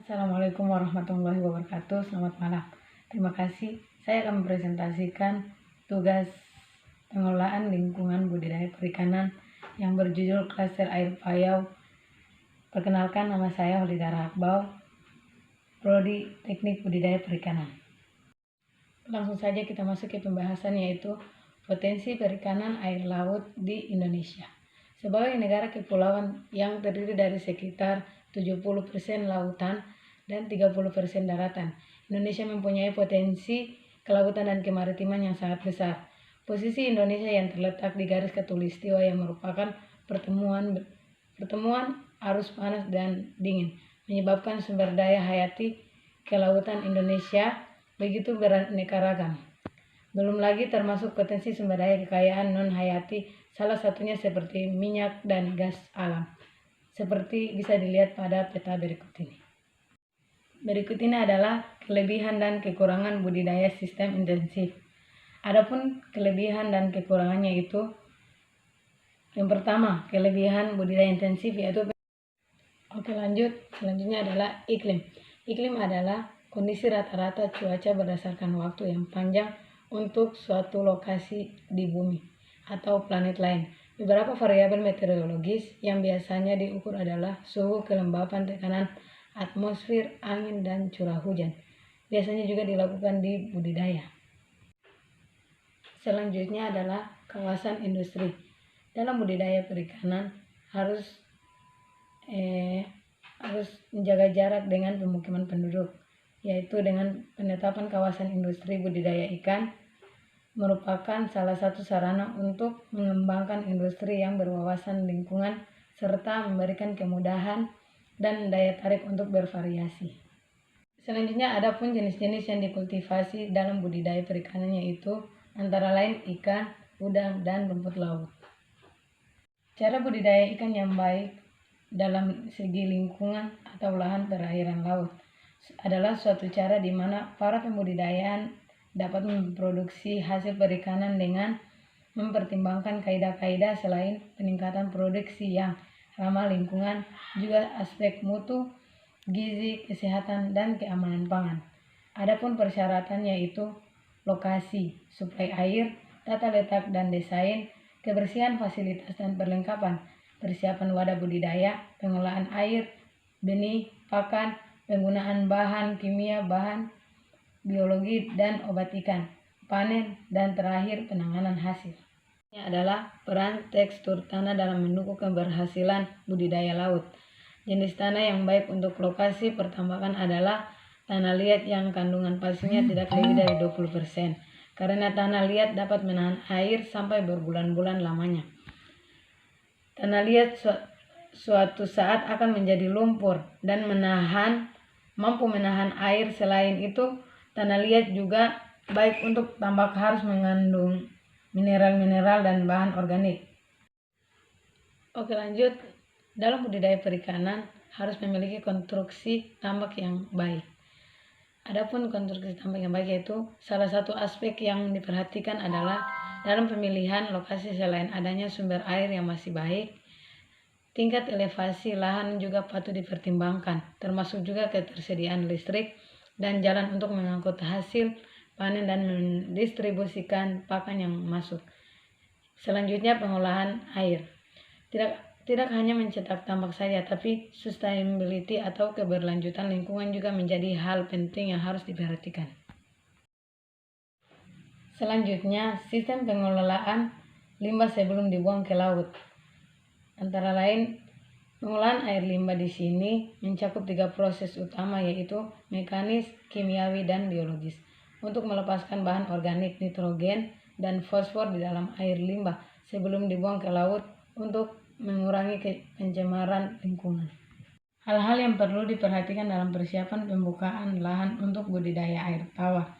Assalamualaikum warahmatullahi wabarakatuh. Selamat malam. Terima kasih. Saya akan mempresentasikan tugas pengelolaan lingkungan budidaya perikanan yang berjudul Klaster Air Payau. Perkenalkan, nama saya Holida Rahakbau, Prodi Teknik Budidaya Perikanan. Langsung saja kita masuk ke pembahasan, yaitu potensi perikanan air laut di Indonesia. Sebagai negara kepulauan yang terdiri dari sekitar 70% lautan dan 30% daratan, Indonesia mempunyai potensi kelautan dan kemaritiman yang sangat besar. Posisi Indonesia yang terletak di garis khatulistiwa yang merupakan pertemuan arus panas dan dingin, menyebabkan sumber daya hayati kelautan Indonesia begitu beraneka ragam. Belum lagi termasuk potensi sumber daya kekayaan non-hayati, salah satunya seperti minyak dan gas alam, seperti bisa dilihat pada peta berikut ini. Berikut ini adalah kelebihan dan kekurangan budidaya sistem intensif. Adapun kelebihan dan kekurangannya itu, yang pertama, kelebihan budidaya intensif yaitu selanjutnya adalah iklim. Iklim adalah kondisi rata-rata cuaca berdasarkan waktu yang panjang untuk suatu lokasi di bumi atau planet lain. Beberapa variabel meteorologis yang biasanya diukur adalah suhu, kelembapan, tekanan atmosfer, angin, dan curah hujan. Biasanya juga dilakukan di budidaya. Selanjutnya adalah kawasan industri. Dalam budidaya perikanan harus menjaga jarak dengan pemukiman penduduk, yaitu dengan penetapan kawasan industri budidaya ikan merupakan salah satu sarana untuk mengembangkan industri yang berwawasan lingkungan serta memberikan kemudahan dan daya tarik untuk bervariasi. Selanjutnya ada pun jenis-jenis yang dikultivasi dalam budidaya perikanan, yaitu antara lain ikan, udang, dan rumput laut. Cara budidaya ikan yang baik dalam segi lingkungan atau lahan perairan laut adalah suatu cara di mana para pembudidayaan dapat memproduksi hasil perikanan dengan mempertimbangkan kaidah-kaidah selain peningkatan produksi yang ramah lingkungan, juga aspek mutu, gizi, kesehatan, dan keamanan pangan. Adapun persyaratannya yaitu lokasi, suplai air, tata letak dan desain, kebersihan fasilitas dan perlengkapan, persiapan wadah budidaya, pengolahan air, benih, pakan, penggunaan bahan kimia, bahan biologi, dan obat ikan, panen, dan terakhir penanganan hasil. Ini adalah peran tekstur tanah dalam mendukung keberhasilan budidaya laut. Jenis tanah yang baik untuk lokasi pertambangan adalah tanah liat yang kandungan pasirnya tidak lebih dari 20%, karena tanah liat dapat menahan air sampai berbulan-bulan lamanya. Tanah liat suatu saat akan menjadi lumpur dan mampu menahan air. Selain itu, tanah liat juga baik untuk tambak, harus mengandung mineral-mineral dan bahan organik. Oke, lanjut. Dalam budidaya perikanan harus memiliki konstruksi tambak yang baik. Adapun konstruksi tambak yang baik yaitu salah satu aspek yang diperhatikan adalah dalam pemilihan lokasi, selain adanya sumber air yang masih baik, tingkat elevasi lahan juga patut dipertimbangkan, termasuk juga ketersediaan listrik dan jalan untuk mengangkut hasil panen dan mendistribusikan pakan yang masuk. Selanjutnya, pengolahan air. Tidak hanya mencetak tambak saja, tapi sustainability atau keberlanjutan lingkungan juga menjadi hal penting yang harus diperhatikan. Selanjutnya, sistem pengelolaan limbah sebelum dibuang ke laut. Antara lain, pengolahan air limbah di sini mencakup 3 proses utama, yaitu mekanis, kimiawi, dan biologis. Untuk melepaskan bahan organik, nitrogen, dan fosfor di dalam air limbah sebelum dibuang ke laut untuk mengurangi pencemaran lingkungan. Hal-hal yang perlu diperhatikan dalam persiapan pembukaan lahan untuk budidaya air tawar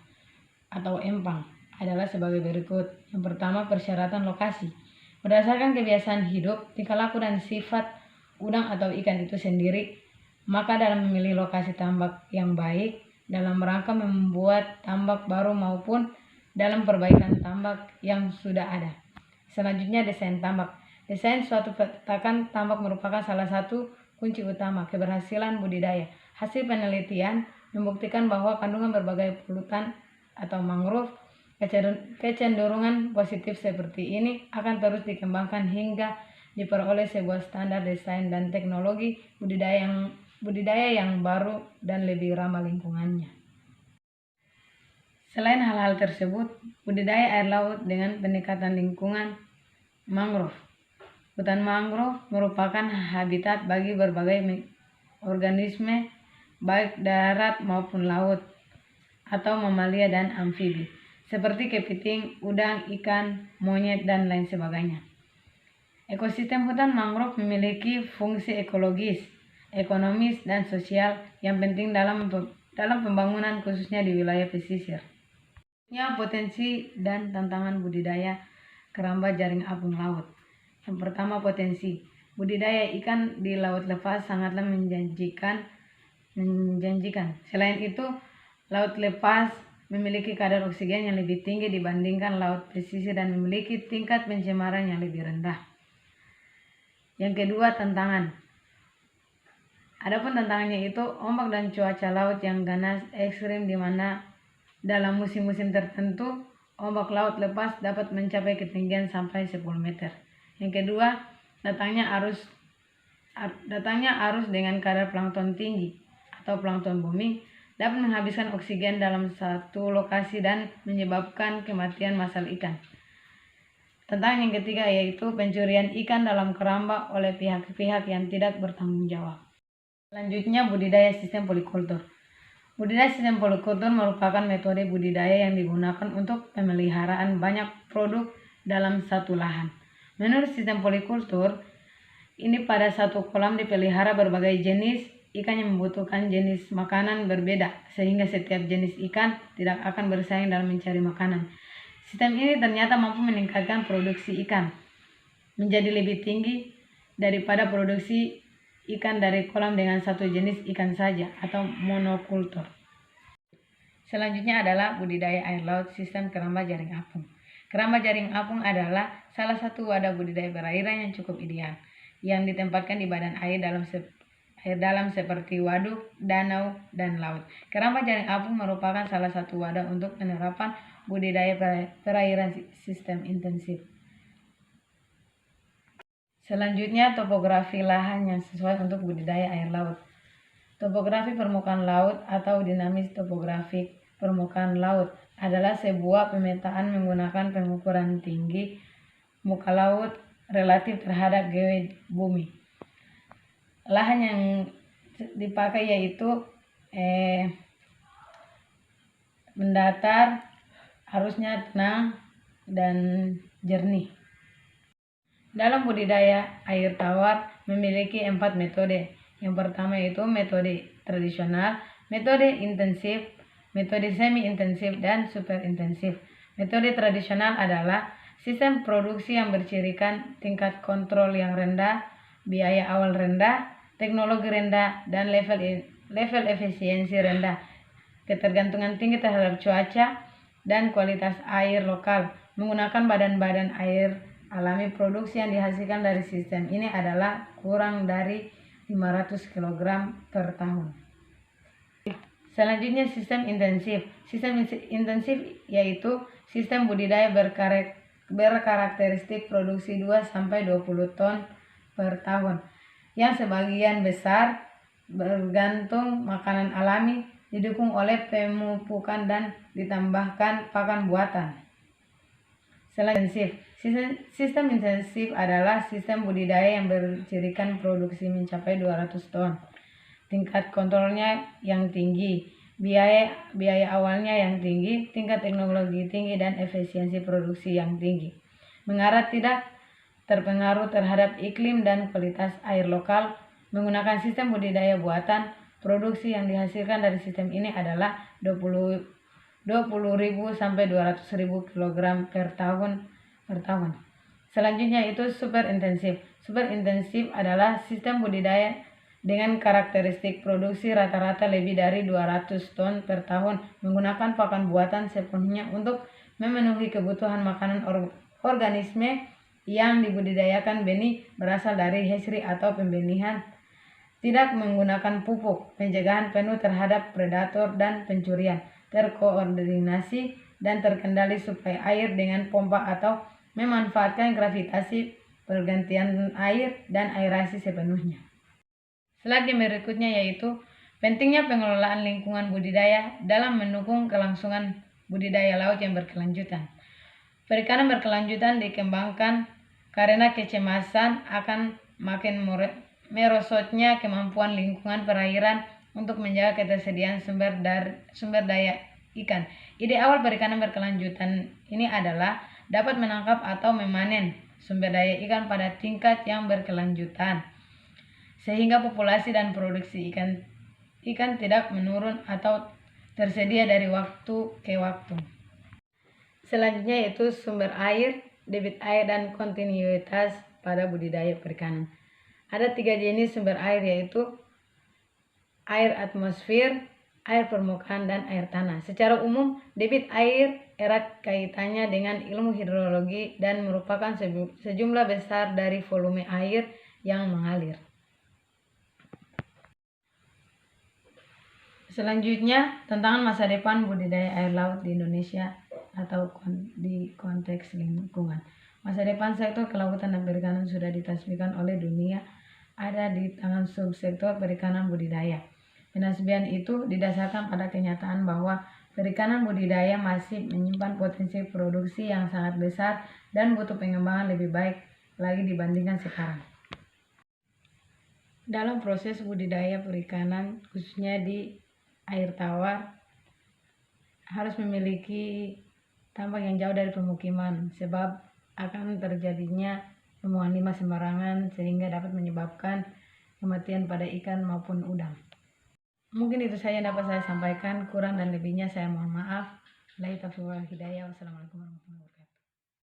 atau empang adalah sebagai berikut. Yang pertama, persyaratan lokasi. Berdasarkan kebiasaan hidup, tingkah laku, dan sifat udang atau ikan itu sendiri, maka dalam memilih lokasi tambak yang baik dalam rangka membuat tambak baru maupun dalam perbaikan tambak yang sudah ada. Selanjutnya, desain tambak. Desain suatu petakan tambak merupakan salah satu kunci utama keberhasilan budidaya. Hasil penelitian membuktikan bahwa kandungan berbagai polutan atau mangrove kecenderungan positif seperti ini akan terus dikembangkan hingga diperoleh sebuah standar desain dan teknologi budidaya yang baru dan lebih ramah lingkungannya. Selain hal-hal tersebut, budidaya air laut dengan pendekatan lingkungan mangrove. Hutan mangrove merupakan habitat bagi berbagai organisme baik darat maupun laut atau mamalia dan amfibi seperti kepiting, udang, ikan, monyet, dan lain sebagainya. Ekosistem hutan mangrove memiliki fungsi ekologis, ekonomis, dan sosial yang penting dalam pembangunan khususnya di wilayah pesisir. Potensi dan tantangan budidaya keramba jaring apung laut. Yang pertama, potensi. Budidaya ikan di laut lepas sangatlah menjanjikan. Selain itu, laut lepas memiliki kadar oksigen yang lebih tinggi dibandingkan laut pesisir dan memiliki tingkat pencemaran yang lebih rendah. Yang kedua, tantangan. Adapun tantangannya itu ombak dan cuaca laut yang ganas ekstrim di mana dalam musim-musim tertentu ombak laut lepas dapat mencapai ketinggian sampai 10 meter. Yang kedua, datangnya arus dengan kadar plankton tinggi atau plankton booming dapat menghabiskan oksigen dalam satu lokasi dan menyebabkan kematian massal ikan. Tantangan yang ketiga yaitu pencurian ikan dalam keramba oleh pihak-pihak yang tidak bertanggung jawab. Selanjutnya, budidaya sistem polikultur. Budidaya sistem polikultur merupakan metode budidaya yang digunakan untuk pemeliharaan banyak produk dalam satu lahan. Menurut sistem polikultur, ini pada satu kolam dipelihara berbagai jenis ikan yang membutuhkan jenis makanan berbeda, sehingga setiap jenis ikan tidak akan bersaing dalam mencari makanan. Sistem ini ternyata mampu meningkatkan produksi ikan menjadi lebih tinggi daripada produksi ikan dari kolam dengan satu jenis ikan saja atau monokultur. Selanjutnya adalah budidaya air laut sistem keramba jaring apung. Keramba jaring apung adalah salah satu wadah budidaya perairan yang cukup ideal, yang ditempatkan di badan air dalam seperti waduk, danau, dan laut. Keramba jaring apung merupakan salah satu wadah untuk penerapan budidaya perairan sistem intensif. Selanjutnya, topografi lahan yang sesuai untuk budidaya air laut. Topografi permukaan laut atau dinamis topografik permukaan laut adalah sebuah pemetaan menggunakan pengukuran tinggi muka laut relatif terhadap geoid bumi. Lahan yang dipakai yaitu mendatar, arusnya tenang, dan jernih. Dalam budidaya air tawar memiliki 4 metode. Yang pertama yaitu metode tradisional, metode intensif, metode semi-intensif, dan super intensif. Metode tradisional adalah sistem produksi yang bercirikan tingkat kontrol yang rendah, biaya awal rendah, teknologi rendah, dan level efisiensi rendah, ketergantungan tinggi terhadap cuaca, dan kualitas air lokal. Menggunakan badan-badan air alami, produksi yang dihasilkan dari sistem ini adalah kurang dari 500 kg per tahun. Selanjutnya, sistem intensif. Sistem intensif yaitu sistem budidaya berkarakteristik produksi 2-20 ton per tahun, yang sebagian besar bergantung makanan alami, didukung oleh pemupukan dan ditambahkan pakan buatan. Selanjutnya, sistem intensif adalah sistem budidaya yang bercirikan produksi mencapai 200 ton. Tingkat kontrolnya yang tinggi, biaya awalnya yang tinggi, tingkat teknologi tinggi, dan efisiensi produksi yang tinggi. Mengarah tidak terpengaruh terhadap iklim dan kualitas air lokal. Menggunakan sistem budidaya buatan, produksi yang dihasilkan dari sistem ini adalah 20.000 sampai 200.000 kg per tahun. Selanjutnya itu super intensif. Super intensif adalah sistem budidaya dengan karakteristik produksi rata-rata lebih dari 200 ton per tahun, menggunakan pakan buatan sepenuhnya untuk memenuhi kebutuhan makanan organisme yang dibudidayakan. Benih berasal dari hatchery atau pembenihan tidak menggunakan pupuk, pencegahan penuh terhadap predator dan pencurian, terkoordinasi dan terkendali suplai air dengan pompa atau memanfaatkan gravitasi pergantian air dan aerasi sepenuhnya. Slide berikutnya yaitu pentingnya pengelolaan lingkungan budidaya dalam mendukung kelangsungan budidaya laut yang berkelanjutan. Perikanan berkelanjutan dikembangkan karena kecemasan akan makin merosotnya kemampuan lingkungan perairan untuk menjaga ketersediaan sumber daya ikan. Ide awal perikanan berkelanjutan ini adalah dapat menangkap atau memanen sumber daya ikan pada tingkat yang berkelanjutan, sehingga populasi dan produksi ikan tidak menurun atau tersedia dari waktu ke waktu. Selanjutnya yaitu sumber air, debit air, dan kontinuitas pada budidaya perikanan. Ada 3 jenis sumber air yaitu air atmosfer, air permukaan, dan air tanah. Secara umum, debit air erat kaitannya dengan ilmu hidrologi dan merupakan sejumlah besar dari volume air yang mengalir. Selanjutnya, tantangan masa depan budidaya air laut di Indonesia atau di konteks lingkungan. Masa depan sektor kelautan dan perikanan sudah ditasbihkan oleh dunia ada di tangan subsektor perikanan budidaya. Penasbihan itu didasarkan pada kenyataan bahwa perikanan budidaya masih menyimpan potensi produksi yang sangat besar dan butuh pengembangan lebih baik lagi dibandingkan sekarang. Dalam proses budidaya perikanan, khususnya di air tawar, harus memiliki tambak yang jauh dari pemukiman sebab akan terjadinya pembuangan limbah sembarangan sehingga dapat menyebabkan kematian pada ikan maupun udang. Mungkin itu saja yang dapat saya sampaikan, kurang dan lebihnya saya mohon maaf. Wassalamualaikum warahmatullahi wabarakatuh.